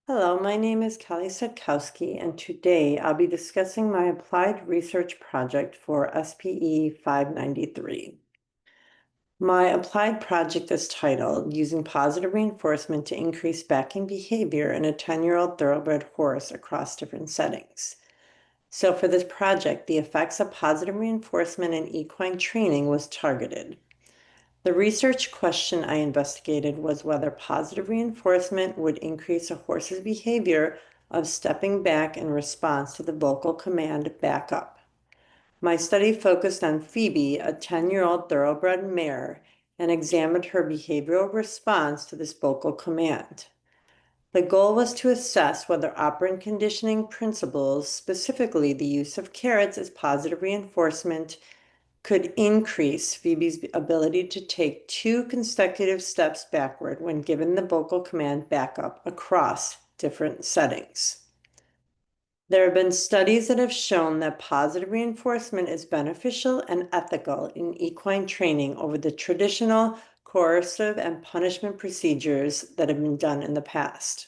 Hello, my name is Kelly Setkowski, and today I'll be discussing my applied research project for SPE 593. My applied project is titled Using Positive Reinforcement to Increase Backing Behavior in a 10-year-old Thoroughbred Horse Across Different Settings. So for this project, the effects of positive reinforcement in equine training was targeted. The research question I investigated was whether positive reinforcement would increase a horse's behavior of stepping back in response to the vocal command back up. My study focused on Phoebe, a 10-year-old thoroughbred mare, and examined her behavioral response to this vocal command. The goal was to assess whether operant conditioning principles, specifically the use of carrots as positive reinforcement, could increase Phoebe's ability to take 2 consecutive steps backward when given the vocal command back up across different settings. There have been studies that have shown that positive reinforcement is beneficial and ethical in equine training over the traditional coercive and punishment procedures that have been done in the past.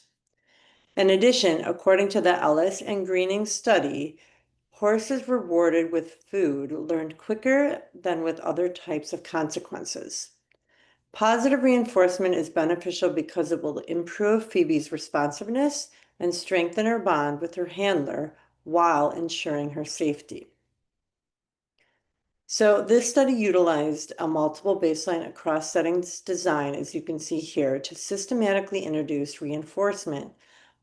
In addition, according to the Ellis and Greening study, horses rewarded with food learned quicker than with other types of consequences. Positive reinforcement is beneficial because it will improve Phoebe's responsiveness and strengthen her bond with her handler while ensuring her safety. So this study utilized a multiple baseline across settings design, as you can see here, to systematically introduce reinforcement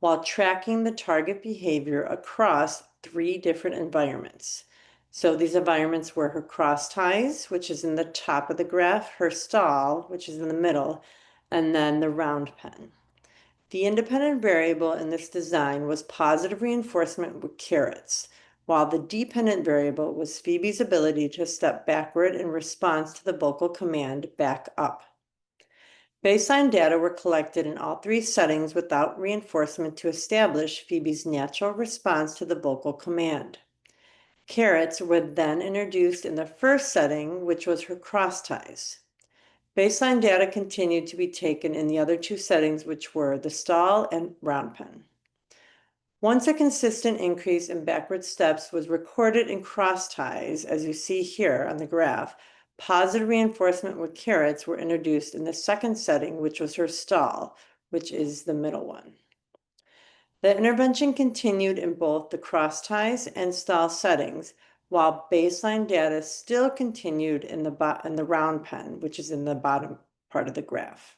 while tracking the target behavior across 3 different environments. So these environments were her cross ties, which is in the top of the graph, her stall, which is in the middle, and then the round pen. The independent variable in this design was positive reinforcement with carrots, while the dependent variable was Phoebe's ability to step backward in response to the vocal command back up. Baseline data were collected in all 3 settings without reinforcement to establish Phoebe's natural response to the vocal command. Carrots were then introduced in the first setting, which was her cross ties. Baseline data continued to be taken in the other 2 settings, which were the stall and round pen. Once a consistent increase in backward steps was recorded in cross ties, as you see here on the graph, positive reinforcement with carrots were introduced in the second setting, which was her stall, which is the middle one. The intervention continued in both the cross ties and stall settings, while baseline data still continued in the round pen, which is in the bottom part of the graph.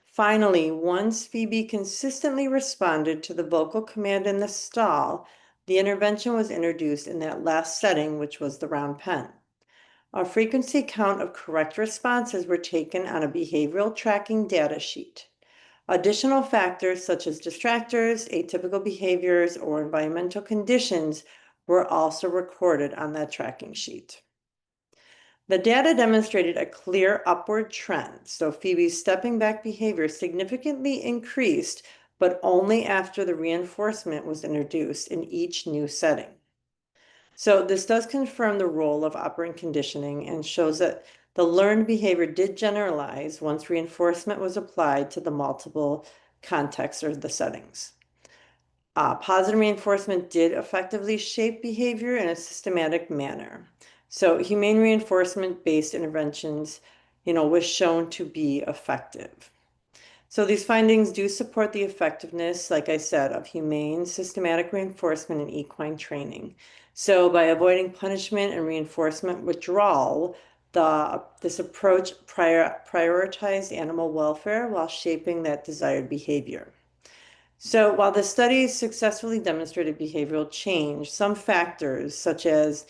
Finally, once Phoebe consistently responded to the vocal command in the stall, the intervention was introduced in that last setting, which was the round pen. A frequency count of correct responses were taken on a behavioral tracking data sheet. Additional factors such as distractors, atypical behaviors, or environmental conditions were also recorded on that tracking sheet. The data demonstrated a clear upward trend, so Phoebe's stepping back behavior significantly increased, but only after the reinforcement was introduced in each new setting. So this does confirm the role of operant conditioning and shows that the learned behavior did generalize once reinforcement was applied to the multiple contexts or the settings. Positive reinforcement did effectively shape behavior in a systematic manner. So humane reinforcement-based interventions, was shown to be effective. So these findings do support the effectiveness, like I said, of humane systematic reinforcement in equine training. So by avoiding punishment and reinforcement withdrawal, this approach prioritized animal welfare while shaping that desired behavior. So while the studies successfully demonstrated behavioral change, some factors such as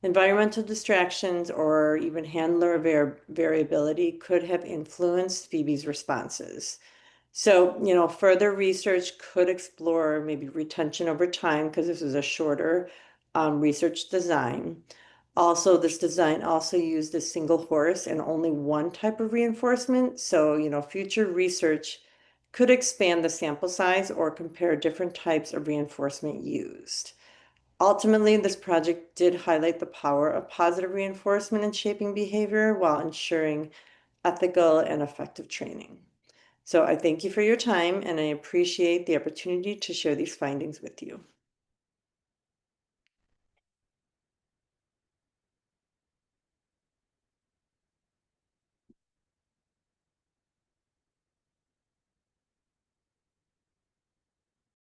environmental distractions or even handler variability could have influenced Phoebe's responses. So, further research could explore maybe retention over time because this is a shorter research design. Also, this design also used a single horse and only one type of reinforcement. So, future research could expand the sample size or compare different types of reinforcement used. Ultimately, this project did highlight the power of positive reinforcement in shaping behavior while ensuring ethical and effective training. So I thank you for your time and I appreciate the opportunity to share these findings with you.